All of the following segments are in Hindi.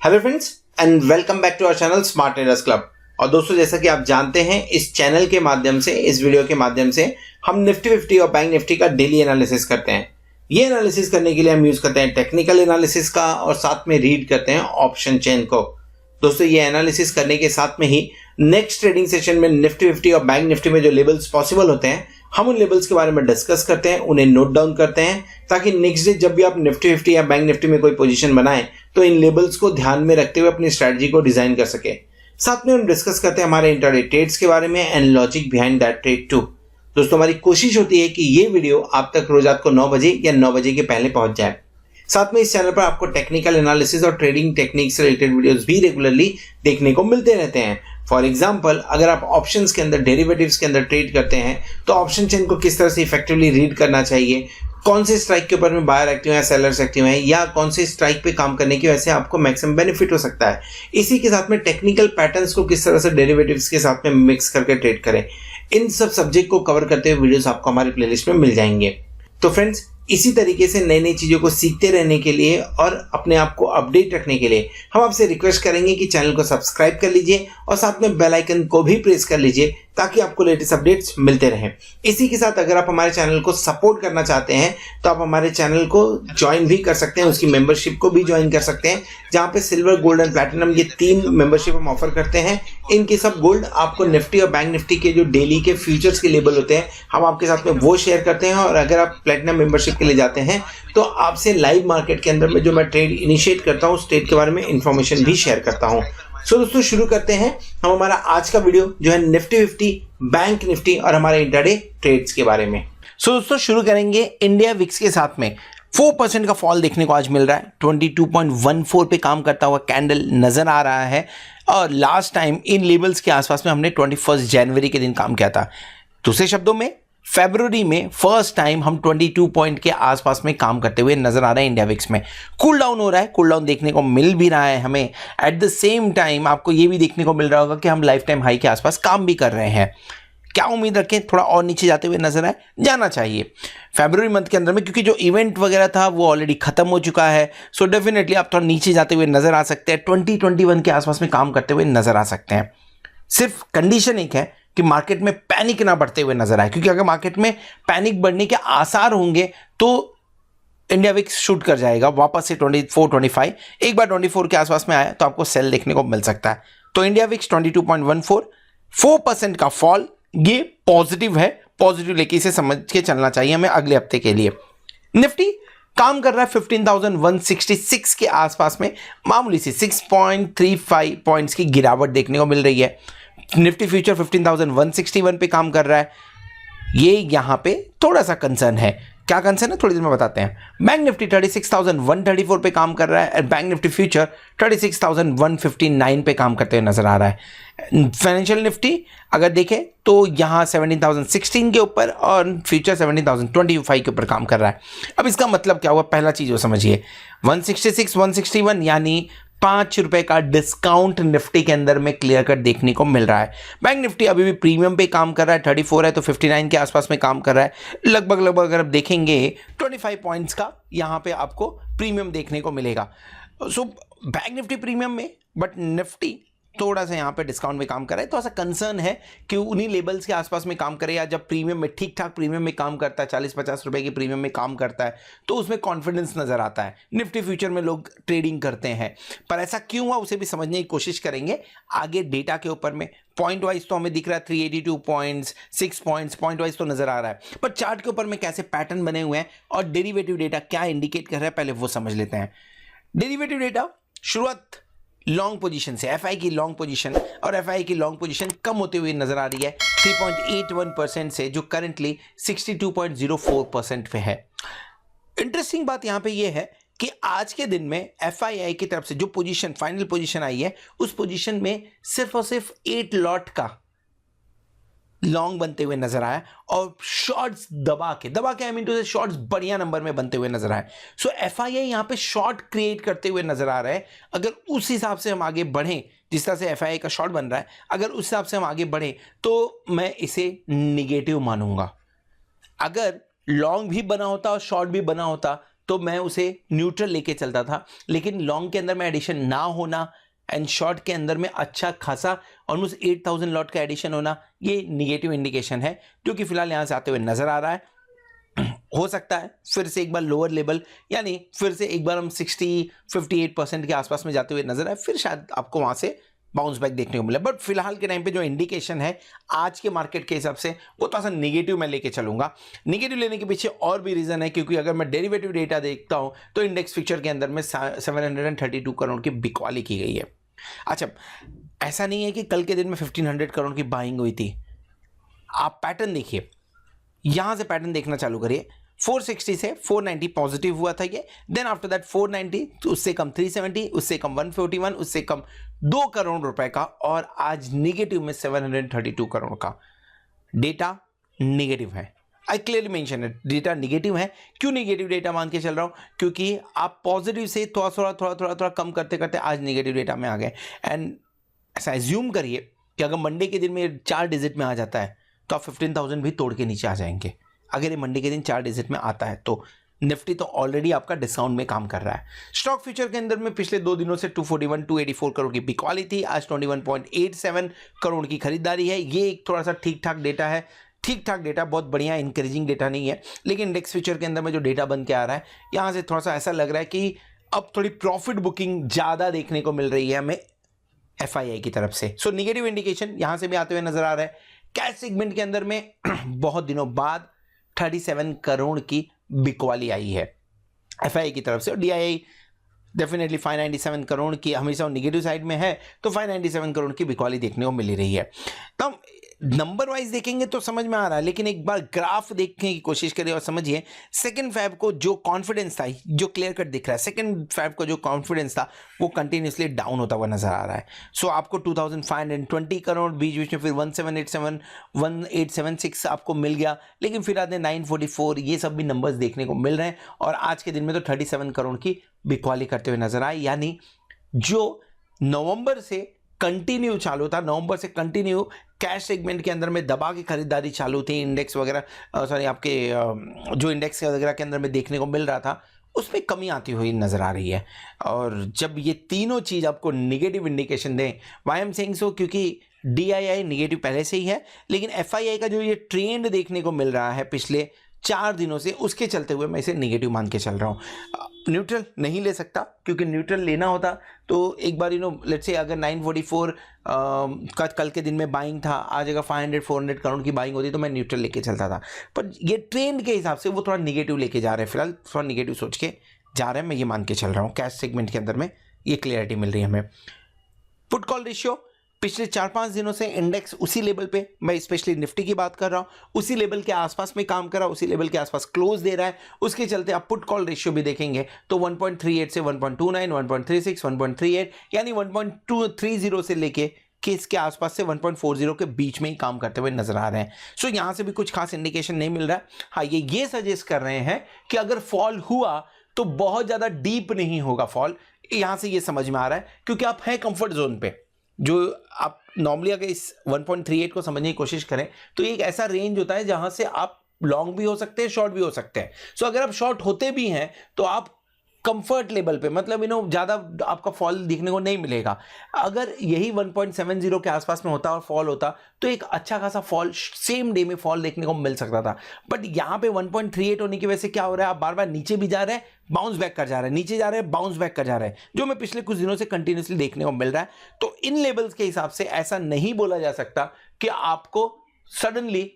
Hello friends and welcome back to our channel smart traders club. और दोस्तों, जैसा कि आप जानते हैं, इस चैनल के माध्यम से, इस वीडियो के माध्यम से हम निफ्टी 50 और बैंक निफ्टी का डेली एनालिसिस करते हैं। ये एनालिसिस करने के लिए हम यूज करते हैं टेक्निकल एनालिसिस का और साथ में रीड करते हैं ऑप्शन चेन को। दोस्तों, ये एनालिसिस करने के साथ में ही नेक्स्ट ट्रेडिंग सेशन में निफ्टी 50 और बैंक निफ्टी में जो लेवल्स पॉसिबल होते हैं, हम उन लेवल्स के बारे में डिस्कस करते हैं, उन्हें नोट डाउन करते हैं, ताकि नेक्स्ट डे जब भी आप निफ्टी 50 या बैंक निफ्टी में कोई पोजीशन बनाएं तो इन लेवल्स को ध्यान में रखते हुए अपनी स्ट्रेटजी को डिजाइन कर सके। साथ में हम डिस्कस करते हैं हमारे इंट्राडे ट्रेड्स के बारे में and logic behind that trade too. दोस्तों, हमारी कोशिश होती है कि ये वीडियो आप तक रोज रात को 9 बजे या 9 बजे के पहले पहुंच जाए। साथ में इस चैनल पर आपको टेक्निकल एनालिसिस और ट्रेडिंग टेक्निक से रिलेटेड वीडियोस भी रेगुलरली देखने को मिलते रहते हैं। फॉर एग्जाम्पल, अगर आप ऑप्शंस के अंदर, डेरिवेटिव्स के अंदर ट्रेड करते हैं तो ऑप्शन चेन को किस तरह से इफेक्टिवली रीड करना चाहिए, कौन से स्ट्राइक के ऊपर में बायर एक्टिव है, सेलर्स एक्टिव हैं, या कौन से स्ट्राइक पे काम करने की वजह से आपको मैक्सिमम बेनिफिट हो सकता है। इसी के साथ में टेक्निकल पैटर्न्स को किस तरह से डेरिवेटिव्स के साथ में मिक्स करके ट्रेड करें, इन सब सब्जेक्ट को कवर करते हुए वीडियोस आपको हमारी प्लेलिस्ट में मिल जाएंगे। तो फ्रेंड्स, इसी तरीके से नई नई चीज़ों को सीखते रहने के लिए और अपने आप को अपडेट रखने के लिए हम आपसे रिक्वेस्ट करेंगे कि चैनल को सब्सक्राइब कर लीजिए और साथ में बेल आइकन को भी प्रेस कर लीजिए ताकि आपको लेटेस्ट अपडेट्स मिलते रहें। इसी के साथ अगर आप हमारे चैनल को सपोर्ट करना चाहते हैं तो आप हमारे चैनल को ज्वाइन भी कर सकते हैं, उसकी मेंबरशिप को भी ज्वाइन कर सकते हैं, जहां पे सिल्वर, गोल्ड एंड प्लैटिनम ये 3 मेंबरशिप हम ऑफर करते हैं। इनके सब गोल्ड आपको निफ्टी और बैंक निफ्टी के जो डेली के फ्यूचर्स के लेवल होते हैं, हम आपके साथ में वो शेयर करते हैं। और अगर आप प्लैटिनम मेंबरशिप के लिए जाते हैं तो आपसे लाइव मार्केट के अंदर में जो मैं ट्रेड इनिशिएट करता हूँ, उस ट्रेड के बारे में इंफॉर्मेशन भी शेयर करता हूँ। सो दोस्तों, शुरू करते हैं हम हमारा आज का वीडियो जो है निफ्टी 50, बैंक निफ्टी और हमारे इंट्राडे ट्रेड्स के बारे में। सो दोस्तों, शुरू करेंगे इंडिया विक्स के साथ में। 4% का फॉल देखने को आज मिल रहा है। 22.14 पे काम करता हुआ कैंडल नजर आ रहा है और लास्ट टाइम इन लेवल्स के आसपास में हमने 21 जनवरी के दिन काम किया था। दूसरे शब्दों में, फरवरी में फर्स्ट टाइम हम 22 पॉइंट के आसपास में काम करते हुए नजर आ रहे हैं। इंडिया विक्स में कूल डाउन हो रहा है, कूल डाउन देखने को मिल भी रहा है हमें। एट द सेम टाइम आपको ये भी देखने को मिल रहा होगा कि हम लाइफ टाइम हाई के आसपास काम भी कर रहे हैं। क्या उम्मीद रखें थोड़ा और नीचे जाते हुए नजर आए? जाना चाहिए फरवरी मंथ के अंदर में, क्योंकि जो इवेंट वगैरह था वो ऑलरेडी खत्म हो चुका है। सो डेफिनेटली आप थोड़ा नीचे जाते हुए नजर आ सकते हैं, 2021 के आसपास में काम करते हुए नजर आ सकते हैं। सिर्फ कंडीशन एक है कि मार्केट में पैनिक ना बढ़ते हुए नजर आए, क्योंकि अगर मार्केट में पैनिक बढ़ने के आसार होंगे तो इंडिया विक्स शूट कर जाएगा वापस से 24-25। एक बार 24 के आसपास में आया तो आपको सेल देखने को मिल सकता है। तो इंडिया विक्स 22.14, 4% का फॉल, ये पॉजिटिव है। पॉजिटिव लेके इसे समझ के चलना चाहिए हमें अगले हफ्ते के लिए। निफ्टी काम कर रहा है 15,166 के आसपास में, मामूली सी 6.35 पॉइंट्स की गिरावट देखने को मिल रही है। निफ्टी फ्यूचर 15,161 पे काम कर रहा है। ये यहां पे थोड़ा सा कंसर्न है। क्या कंसर्न है थोड़ी देर में बताते हैं। बैंक निफ्टी 36,134 पे काम कर रहा है और बैंक निफ्टी फ्यूचर 36,159 पे काम करते हुए नजर आ रहा है। फाइनेंशियल निफ्टी अगर देखें तो यहां 17,016 के ऊपर और फ्यूचर 17,025 के ऊपर काम कर रहा है। अब इसका मतलब क्या हुआ, पहला चीज वो समझिए, 166, 161 यानी 5 रुपए का डिस्काउंट निफ्टी के अंदर में क्लियर कट देखने को मिल रहा है। बैंक निफ्टी अभी भी प्रीमियम पे काम कर रहा है, 34 है तो 59 के आसपास में काम कर रहा है। लगभग अगर आप देखेंगे 25 पॉइंट्स का यहाँ पे आपको प्रीमियम देखने को मिलेगा। सो बैंक निफ्टी प्रीमियम में, बट निफ्टी थोड़ा सा यहाँ पे डिस्काउंट में काम कर रहा है। तो ऐसा कंसर्न है कि उन्हीं लेवल्स के आसपास में काम करे, या जब प्रीमियम में ठीक ठाक प्रीमियम में काम करता है, 40-50 रुपए की प्रीमियम में काम करता है तो उसमें कॉन्फिडेंस नजर आता है। निफ्टी फ्यूचर में लोग ट्रेडिंग करते हैं, पर ऐसा क्यों हुआ उसे भी समझने की कोशिश करेंगे आगे डेटा के ऊपर में। पॉइंट वाइज तो हमें दिख रहा है 382 पॉइंट्स, 6 पॉइंट्स पॉइंट वाइज तो नजर आ रहा है, पर चार्ट के ऊपर में कैसे पैटर्न बने हुए हैं और डेरिवेटिव डेटा क्या इंडिकेट कर रहा है पहले वो समझ लेते हैं। डेरिवेटिव डेटा शुरुआत लॉन्ग पोजीशन से, एफआई की लॉन्ग पोजीशन, और एफआई की लॉन्ग पोजीशन कम होते हुए नजर आ रही है 3.81% से, जो करंटली 62.04% पे है। इंटरेस्टिंग बात यहां पे ये है कि आज के दिन में एफआईआई की तरफ से जो पोजीशन, फाइनल पोजीशन आई है, उस पोजीशन में सिर्फ और सिर्फ 8 लॉट का लॉन्ग बनते हुए नजर आया और शॉर्ट्स दबा के आई मीन टू से शॉर्ट्स बढ़िया नंबर में बनते हुए नजर आए। सो एफआईआई यहां पे शॉर्ट क्रिएट करते हुए नजर आ रहा है। अगर उस हिसाब से हम आगे बढ़ें, जिस तरह से एफआईआई का शॉर्ट बन रहा है, अगर उस हिसाब से हम आगे बढ़ें तो मैं इसे निगेटिव मानूंगा। अगर लॉन्ग भी बना होता और शॉर्ट भी बना होता तो मैं उसे न्यूट्रल लेके चलता था, लेकिन लॉन्ग के अंदर में एडिशन ना होना एंड शॉर्ट के अंदर में अच्छा खासा ऑलमोस्ट 8000 लॉट का एडिशन होना, ये निगेटिव इंडिकेशन है जो कि फिलहाल यहां से आते हुए नजर आ रहा है। हो सकता है फिर से एक बार लोअर लेवल, यानी फिर से एक बार हम 58% के आसपास में जाते हुए नजर आए, फिर शायद आपको वहां से बाउंस बैक देखने को मिला। बट फिलहाल के टाइम पे जो इंडिकेशन है आज के मार्केट के हिसाब से वो थोड़ा सा निगेटिव मैं लेके चलूंगा। निगेटिव लेने के पीछे और भी रीजन है, क्योंकि अगर मैं डेरिवेटिव डेटा देखता हूं तो इंडेक्स फ्यूचर के अंदर में 732 करोड़ की बिकवाली की गई है। अच्छा, ऐसा नहीं है कि कल के दिन में 1500 करोड़ की बाइंग हुई थी। आप पैटर्न देखिए, यहां से पैटर्न देखना चालू करिए। 460 से 490 पॉजिटिव हुआ था ये, देन आफ्टर दैट 490, तो उससे कम 370, उससे कम 141, उससे कम 2 करोड़ रुपए का, और आज निगेटिव में 732 करोड़ का डेटा निगेटिव है। आई क्लियरली मेंशन है, डेटा निगेटिव है। क्यों निगेटिव डेटा मान के चल रहा हूं? क्योंकि आप पॉजिटिव से थोड़ा कम करते करते आज निगेटिव डेटा में आ गए। एंड ऐसा एज्यूम करिए कि अगर मंडे के दिन में 4 डिजिट में आ जाता है तो आप 15,000 भी तोड़ के नीचे आ जाएंगे। अगर ये मंडे के दिन 4 डिजिट में आता है तो निफ्टी तो ऑलरेडी आपका डिस्काउंट में काम कर रहा है। स्टॉक फ्यूचर के अंदर में पिछले 2 दिनों से 284 करोड़ की बिकवाली थी, आज 21.87 करोड़ की खरीदारी है। ये एक थोड़ा सा ठीक ठाक डेटा है, ठीक ठाक डेटा, बहुत बढ़िया इंकरेजिंग डेटा नहीं है। लेकिन इंडेक्स फ्यूचर के अंदर में जो डेटा बन के आ रहा है, यहां से थोड़ा सा ऐसा लग रहा है कि अब थोड़ी प्रॉफिट बुकिंग ज्यादा देखने को मिल रही है हमें FII की तरफ से। सो निगेटिव इंडिकेशन यहां से भी आते हुए नजर आ रहा है। कैश सेगमेंट के अंदर में बहुत दिनों बाद 37 करोड़ की बिकवाली आई है FII की तरफ से, और DII डेफिनेटली 597 करोड़ की हमेशा निगेटिव साइड में है, तो 597 करोड़ की बिकवाली देखने को मिल रही है। तो नंबर वाइज देखेंगे तो समझ में आ रहा है, लेकिन एक बार ग्राफ देखने की कोशिश करिए और समझिए। सेकंड फैब को जो कॉन्फिडेंस था, जो क्लियर कट दिख रहा है, सेकंड फैब को जो कॉन्फिडेंस था वो कंटिन्यूसली डाउन होता हुआ नजर आ रहा है। सो आपको 2520 करोड़, बीच बीच में फिर 1787, 1876 आपको मिल गया, लेकिन फिर आते 944, ये सब भी नंबर्स देखने को मिल रहे हैं। और आज के दिन में तो 37 करोड़ की बिकवाली करते हुए नजर आए, यानी जो नवंबर से कंटिन्यू चालू था, नवंबर से कंटिन्यू कैश सेगमेंट के अंदर में दबा की खरीदारी चालू थी, इंडेक्स वगैरह सॉरी आपके जो इंडेक्स वगैरह के अंदर में देखने को मिल रहा था, उसमें कमी आती हुई नजर आ रही है। और जब ये तीनों चीज आपको निगेटिव इंडिकेशन दें, व्हाई एम सेइंग सो, क्योंकि DII निगेटिव पहले से ही है, लेकिन FII का जो ये ट्रेंड देखने को मिल रहा है पिछले 4 दिनों से, उसके चलते हुए मैं इसे निगेटिव मान के चल रहा हूं। न्यूट्रल नहीं ले सकता, क्योंकि न्यूट्रल लेना होता तो एक बार लेट्स से अगर 944 का कल के दिन में बाइंग था, आज अगर 500-400 करोड़ की बाइंग होती तो मैं न्यूट्रल लेके चलता था। पर ये ट्रेंड के हिसाब से वो थोड़ा निगेटिव लेके जा रहे हैं, फिलहाल थोड़ा निगेटिव सोच के जा रहे हैं, मैं ये मान के चल रहा हूँ। कैश सेगमेंट के अंदर में ये क्लियरिटी मिल रही है हमें। पुट कॉल रेशियो पिछले 4-5 दिनों से इंडेक्स उसी लेवल पे, मैं स्पेशली निफ्टी की बात कर रहा हूं, उसी लेवल के आसपास में काम कर रहा है, उसी लेवल के आसपास क्लोज दे रहा है। उसके चलते आप पुट कॉल रेशियो भी देखेंगे तो 1.38 से 1.29, 1.36, 1.38, यानी 1.230 से लेके कि इसके आसपास से 1.40 के बीच में ही काम करते हुए नजर आ रहे हैं। सो यहां से भी कुछ खास इंडिकेशन नहीं मिल रहा है। हाँ, ये सजेस्ट कर रहे हैं कि अगर फॉल हुआ तो बहुत ज्यादा डीप नहीं होगा फॉल, यहां से ये समझ में आ रहा है, क्योंकि आप हैं कंफर्ट जोन पे। जो आप नॉर्मली अगर इस 1.38 को समझने की कोशिश करें तो एक ऐसा रेंज होता है जहां से आप लॉन्ग भी हो सकते हैं, शॉर्ट भी हो सकते हैं। सो अगर आप शॉर्ट होते भी हैं तो आप कंफर्ट लेवल पे, मतलब ज्यादा आपका फॉल दिखने को नहीं मिलेगा। अगर यही 1.70 के आसपास में होता और फॉल होता तो एक अच्छा खासा फॉल सेम डे में फॉल देखने को मिल सकता था। बट यहां पे 1.38 होने की वजह से क्या हो रहा है, आप बार बार नीचे भी जा रहे हैं, बाउंस बैक कर जा रहे हैं, नीचे जा रहे हैं, बाउंस बैक कर जा रहे हैं, जो मैं पिछले कुछ दिनों से कंटिन्यूसली देखने को मिल रहा है। तो इन लेवल्स के हिसाब से ऐसा नहीं बोला जा सकता कि आपको सडनली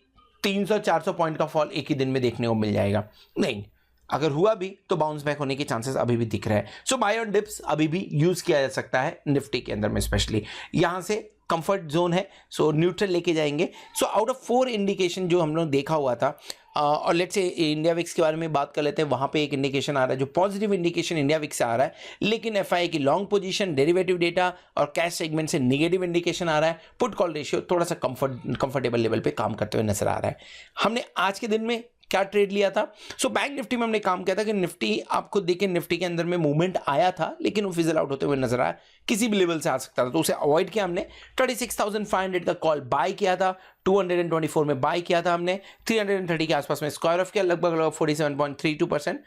300-400 पॉइंट का फॉल एक ही दिन में देखने को मिल जाएगा, नहीं। अगर हुआ भी तो बाउंस बैक होने के चांसेस अभी भी दिख रहे हैं। सो बाय ऑन डिप्स अभी भी यूज किया जा सकता है निफ्टी के अंदर में, स्पेशली यहां से कंफर्ट जोन है, सो न्यूट्रल लेके जाएंगे। सो आउट ऑफ 4 इंडिकेशन जो हम लोग देखा हुआ था, और लेट्स से इंडिया विक्स के बारे में बात कर लेते हैं। वहां पे एक इंडिकेशन आ रहा है जो पॉजिटिव इंडिकेशन इंडिया विक्स से आ रहा है, लेकिन FII की लॉन्ग पोजीशन, डेरिवेटिव डेटा और कैश सेगमेंट से निगेटिव इंडिकेशन आ रहा है। पुट कॉल रेशियो थोड़ा सा कंफर्टेबल लेवल पे काम करते हुए नजर आ रहा है। हमने आज के दिन में क्या ट्रेड लिया था? सो बैंक निफ्टी में हमने काम किया था कि निफ्टी, आप खुद देखिए, निफ्टी के अंदर में मूवमेंट आया था लेकिन वो फिजल आउट होते हुए नजर आया, किसी भी लेवल से आ सकता था, तो उसे अवॉइड किया हमने। 36,500 का कॉल बाय किया था, 224 में बाय किया था हमने, 330 के आसपास में स्क्वायर ऑफ किया, लगभग 47.32%।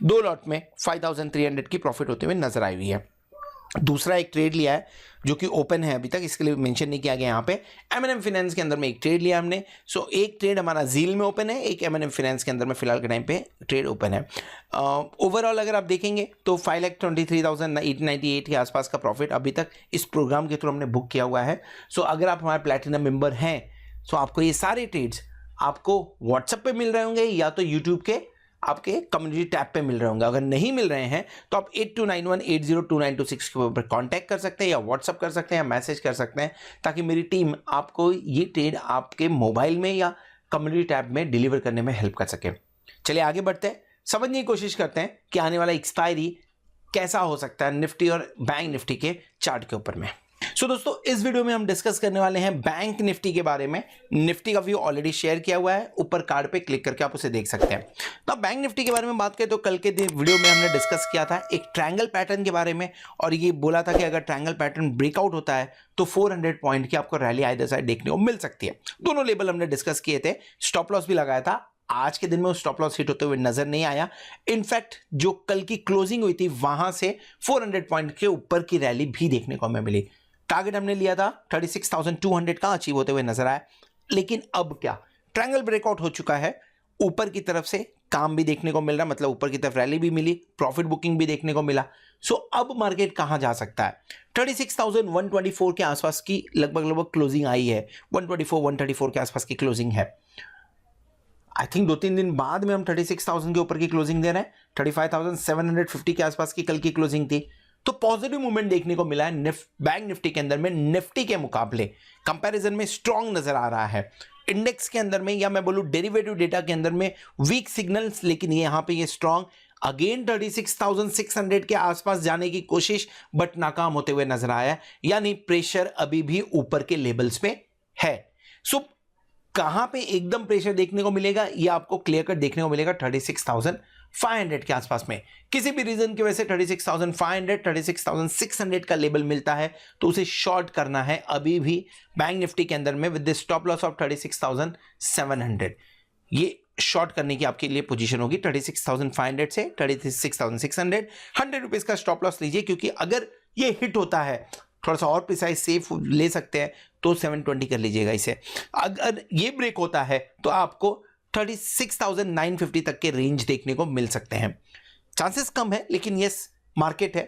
2 लॉट में 5300 की प्रॉफिट होते हुए नजर आई हुई है। दूसरा एक ट्रेड लिया है जो कि ओपन है अभी तक, इसके लिए मेंशन नहीं किया गया यहाँ पे। M&M फाइनेंस के अंदर में एक ट्रेड लिया हमने। सो एक ट्रेड हमारा जील में ओपन है, एक M&M फाइनेंस के अंदर में फिलहाल के टाइम पे ट्रेड ओपन है। ओवरऑल अगर आप देखेंगे तो 5,23,898 के आसपास का प्रॉफिट अभी तक इस प्रोग्राम के थ्रू हमने बुक किया हुआ है। सो अगर आप हमारे प्लेटिनम मेंबर हैं तो आपको ये सारे ट्रेड्स आपको व्हाट्सएप पे मिल रहे होंगे या तो यूट्यूब के आपके कम्युनिटी टैब पे मिल रहे होंगे। अगर नहीं मिल रहे हैं तो आप 8291802926 के ऊपर कांटेक्ट कर सकते हैं या व्हाट्सअप कर सकते हैं या मैसेज कर सकते हैं, ताकि मेरी टीम आपको ये ट्रेड आपके मोबाइल में या कम्युनिटी टैब में डिलीवर करने में हेल्प कर सके। चलिए आगे बढ़ते हैं, समझने की कोशिश करते हैं कि आने वाला एक्सपायरी कैसा हो सकता है निफ्टी और बैंक निफ्टी के चार्ट के ऊपर में। सो दोस्तों, इस वीडियो में हम डिस्कस करने वाले हैं बैंक निफ्टी के बारे में। निफ्टी का व्यू ऑलरेडी शेयर किया हुआ है, ऊपर कार्ड पे क्लिक करके आप उसे देख सकते हैं। तो बैंक निफ्टी के बारे में बात करें तो कल के वीडियो में हमने डिस्कस किया था एक ट्रायंगल पैटर्न के बारे में, और ये बोला था कि अगर ट्रायंगल पैटर्न ब्रेकआउट होता है तो 400 पॉइंट की आपको रैली आइदर साइड देखने को मिल सकती है। दोनों लेवल हमने डिस्कस किए थे, स्टॉप लॉस भी लगाया था। आज के दिन में स्टॉप लॉस हिट होते हुए नजर नहीं आया। इनफैक्ट जो कल की क्लोजिंग हुई थी वहां से 400 पॉइंट के ऊपर की रैली भी देखने को हमें मिली। टारगेट हमने लिया था 36,200 का, अचीव होते हुए नजर आया। लेकिन अब क्या, ट्रायंगल ब्रेकआउट हो चुका है, ऊपर की तरफ से काम भी देखने को मिल रहा, मतलब ऊपर की तरफ रैली भी मिली, प्रॉफिट बुकिंग भी देखने को मिला। सो अब मार्केट कहां जा सकता है? 36,124 के आसपास की लगभग क्लोजिंग आई है, 124-134 के आसपास की क्लोजिंग है। आई थिंक 2-3 दिन बाद में हम 36,000 के ऊपर की क्लोजिंग दे रहे हैं। 35,750 के आसपास की कल की क्लोजिंग थी। तो पॉजिटिव मूवमेंट देखने को मिला है बैंक निफ्टी के अंदर में, निफ्टी के मुकाबले कंपैरिजन में स्ट्रांग नजर आ रहा है। इंडेक्स के अंदर में या मैं बोलूं डेरिवेटिव डेटा के अंदर में वीक सिग्नल्स, लेकिन यहां पे ये स्ट्रांग अगेन 36,600 के आसपास जाने की कोशिश बट नाकाम होते हुए नजर आया है। यानी प्रेशर अभी भी ऊपर के लेवल्स पे है। सो कहां पे एकदम प्रेशर देखने को मिलेगा ये आपको क्लियर कट देखने को मिलेगा 36,500 के आसपास में। किसी भी रीजन की वजह से 36,500 36,600 का लेवल मिलता है तो उसे शॉर्ट करना है अभी भी बैंक निफ्टी के अंदर में with the stop loss of 36,700। ये शॉर्ट करने की आपके लिए पोजीशन होगी 36,500 से 36,600। 100 रुपीज का स्टॉप लॉस लीजिए, क्योंकि अगर ये हिट होता है, थोड़ा सा और प्रिसाइज सेफ ले सकते हैं तो 720 कर लीजिएगा इसे। अगर ये ब्रेक होता है तो आपको 36,950 तक के रेंज देखने को मिल सकते हैं। चांसेस कम है, लेकिन यस मार्केट है,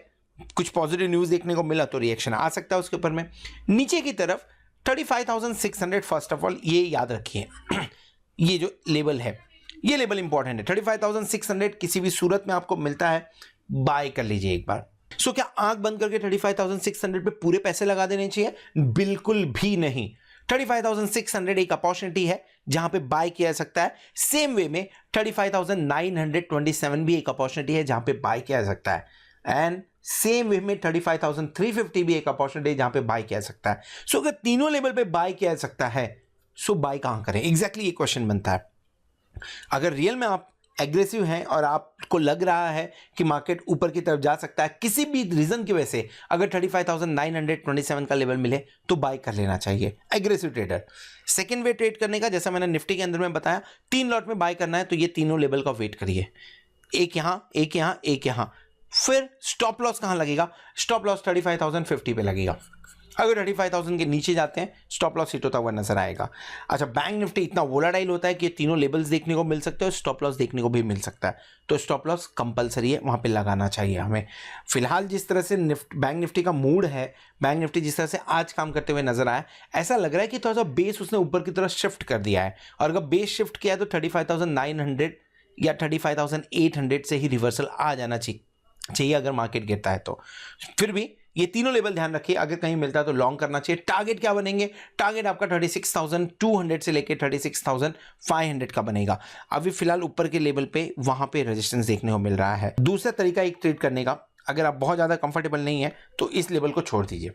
कुछ पॉजिटिव न्यूज देखने को मिला तो रिएक्शन आ सकता है उसके ऊपर में। नीचे की तरफ 35,600 फर्स्ट ऑफ ऑल ये याद रखिए, ये जो लेवल है ये लेवल इंपॉर्टेंट है। 35,600 किसी भी सूरत में आपको मिलता है, बाय कर लीजिए एक बार। सो क्या आंख बंद करके 35,600 पे पूरे पैसे लगा देने चाहिए? बिल्कुल भी नहीं। 35,600 एक अपॉर्चुनिटी है जहां पे बाय किया जा सकता है। सेम वे में 35,927 भी एक अपॉर्चुनिटी है जहां पे बाय किया जा सकता है। एंड सेम वे में 35,350 भी एक अपॉर्चुनिटी है जहां पे बाय किया जा सकता है। सो अगर तीनों लेवल पे बाय किया जा सकता है, सो बाय कहां करें? एग्जैक्टली ये क्वेश्चन बनता है। अगर रियल में आप एग्रेसिव हैं और आपको लग रहा है कि मार्केट ऊपर की तरफ जा सकता है किसी भी रीजन की वजह से, अगर 35,927 का लेवल मिले तो बाय कर लेना चाहिए एग्रेसिव ट्रेडर। सेकंड वे ट्रेड करने का, जैसा मैंने निफ्टी के अंदर में बताया, 3 लॉट में बाय करना है तो ये तीनों लेवल का वेट करिए, एक यहां एक यहां एक यहां। फिर स्टॉप लॉस कहां लगेगा? स्टॉप लॉस 35,050 पे लगेगा। अगर 35,000 के नीचे जाते हैं स्टॉप लॉस हिट होता हुआ नजर आएगा। अच्छा, बैंक निफ्टी इतना वोलाटाइल होता है कि तीनों लेवल्स देखने को मिल सकते हैं, स्टॉप लॉस देखने को भी मिल सकता है, तो स्टॉप लॉस कंपलसरी है, वहां पे लगाना चाहिए हमें। फिलहाल जिस तरह से बैंक निफ्टी का मूड है, बैंक निफ्टी जिस तरह से आज काम करते हुए नजर आया, ऐसा लग रहा है कि थोड़ा सा बेस उसने ऊपर की तरफ शिफ्ट कर दिया है, और अगर बेस शिफ्ट किया है तो 35,900 या 35,800 से ही रिवर्सल आ जाना चाहिए अगर मार्केट गिरता है तो। फिर भी ये तीनों लेवल ध्यान रखिए, अगर कहीं मिलता है तो लॉन्ग करना चाहिए। टारगेट क्या बनेंगे? टारगेट आपका 36,200 से लेकर 36,500 का बनेगा। अभी फिलहाल ऊपर के लेवल पे वहां पे रेजिस्टेंस देखने को मिल रहा है। दूसरा तरीका एक ट्रेड करने का, अगर आप बहुत ज्यादा कंफर्टेबल नहीं है तो इस लेवल को छोड़ दीजिए।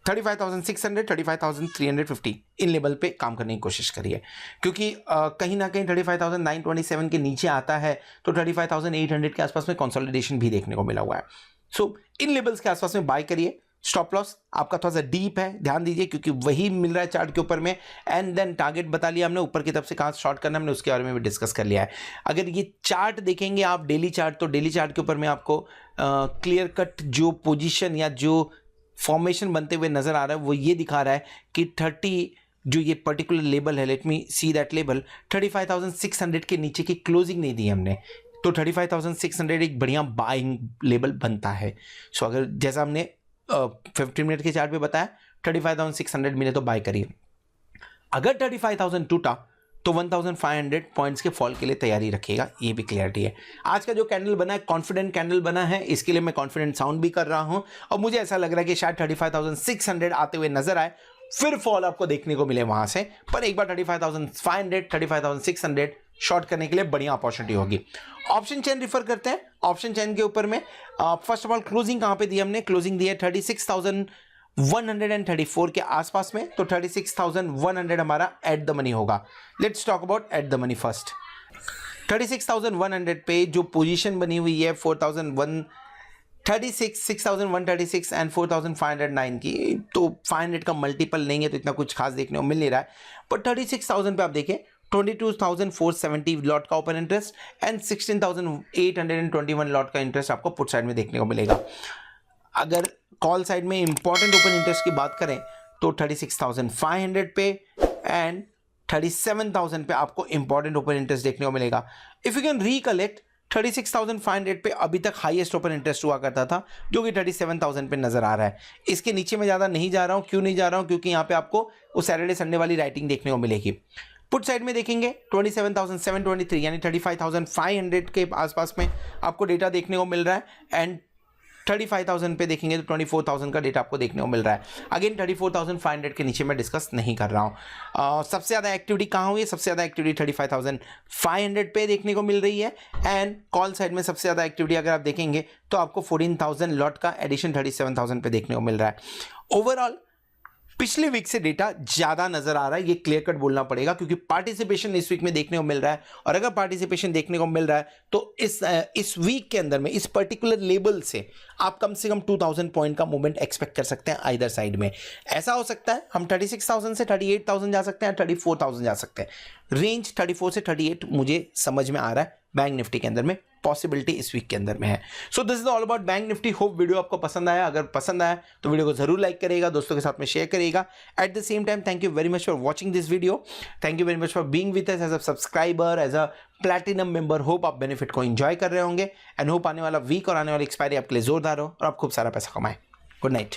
35,600 35,350 इन लेवल पे काम करने की कोशिश करिए, क्योंकि कहीं ना कहीं 35,927 के नीचे आता है तो 35,800 के आसपास में कंसोलिडेशन भी देखने को मिला हुआ है। सो इन लेवल्स के आसपास में बाय करिए, स्टॉप लॉस आपका थोड़ा सा डीप है, ध्यान दीजिए, क्योंकि वही मिल रहा है चार्ट के ऊपर में। एंड देन टारगेट बता लिया हमने, ऊपर की तरफ से कहाँ शॉर्ट करना हमने उसके बारे में भी डिस्कस कर लिया है। अगर ये चार्ट देखेंगे आप डेली चार्ट, तो डेली चार्ट के ऊपर में आपको क्लियर कट जो पोजीशन या जो फॉर्मेशन बनते हुए नजर आ रहा है वो ये दिखा रहा है कि 30 जो ये पर्टिकुलर लेवल है, let me see that level, 35,600 के नीचे की क्लोजिंग नहीं दी हमने, तो 35,600 एक बढ़िया बाइंग लेवल बनता है। सो अगर जैसा हमने 15 मिनट के चार्ट पे बताया 35,600 मिले तो बाय करिए। अगर 35,000 टूटा तो 1,500 पॉइंट्स के फॉल के लिए तैयारी रखिएगा, ये भी क्लियरिटी है। आज का जो कैंडल बना है कॉन्फिडेंट कैंडल बना है, इसके लिए मैं कॉन्फिडेंट साउंड भी कर रहा हूं और मुझे ऐसा लग रहा है कि शायद 35,600 आते हुए नजर आए, फिर फॉल आपको देखने को मिले वहां से। पर एक बार 35,500 35,600 शॉर्ट करने के लिए बढ़िया अपॉर्चुनिटी होगी। ऑप्शन चेन रिफर करते हैं। ऑप्शन चेन के ऊपर में फर्स्ट ऑफ ऑल क्लोजिंग कहां पे दी हमने, क्लोजिंग दी है 36,134 के आसपास में, तो 36,100 हमारा एट द मनी होगा। Let's talk about at the money first. 36,100 पे जो पोजीशन बनी हुई है 6,136 एंड 4,509 की, तो 500 का मल्टीपल लेंगे तो इतना कुछ खास देखने को मिल नहीं रहा है। पर 36,000 पे आप देखें 22,470 लॉट का ओपन इंटरेस्ट एंड 16,821 लॉट का इंटरेस्ट आपको पुट साइड में देखने को मिलेगा। अगर कॉल साइड में इंपॉर्टेंट ओपन इंटरेस्ट की बात करें तो 36,500 पे एंड 37,000 पे आपको इंपॉर्टेंट ओपन इंटरेस्ट देखने को मिलेगा। इफ यू कैन रिकलेक्ट 36,500 पे अभी तक हाईएस्ट ओपन इंटरेस्ट हुआ करता था, जो कि 37,000 पे नजर आ रहा है। इसके नीचे में ज्यादा नहीं जा रहा हूं। क्यों नहीं जा रहा हूं? क्योंकि यहां पे आपको वो सैटरडे संडे वाली राइटिंग देखने को मिलेगी। पुट साइड में देखेंगे 27,723 यानी 35,500 के आसपास में आपको डेटा देखने को मिल रहा है एंड 35,000 पे देखेंगे तो 24,000 का डेटा आपको देखने को मिल रहा है। अगेन 34,500 के नीचे मैं डिस्कस नहीं कर रहा हूँ। सबसे ज़्यादा एक्टिविटी कहाँ हुई है? सबसे ज़्यादा एक्टिविटी 35,500 पे देखने को मिल रही है एंड कॉल साइड में सबसे ज़्यादा एक्टिविटी अगर आप देखेंगे तो आपको 14,000 लॉट का एडिशन 37,000 पे देखने को मिल रहा है। ओवरऑल पिछले वीक से डेटा ज्यादा नजर आ रहा है, ये क्लियर कट बोलना पड़ेगा, क्योंकि पार्टिसिपेशन इस वीक में देखने को मिल रहा है। और अगर पार्टिसिपेशन देखने को मिल रहा है तो इस वीक के अंदर में इस पर्टिकुलर लेवल से आप कम से कम 2,000 पॉइंट का मूवमेंट एक्सपेक्ट कर सकते हैं आइदर साइड में। ऐसा हो सकता है हम 36,000 से 38,000 जा सकते हैं, 34,000 जा सकते हैं। रेंज 34 से 38 मुझे समझ में आ रहा है बैंक निफ्टी के अंदर में, पॉसिबिलिटी इस वीक के अंदर में है। So this is all about bank Nifty. Hope video आपको पसंद आया। अगर पसंद आया तो वीडियो को जरूर लाइक करिएगा, दोस्तों के साथ में शेयर करिएगा। At the same time thank you very much for watching this video. Thank you very much for being with us as a subscriber, as a platinum member. Hope आप बेनिफिट को एंजॉय कर रहे होंगे एंड होप आने वाला वीक और आने वाली एक्सपायरी आपके लिए जोरदार हो और आप खूब सारा पैसा कमाएं। Good night.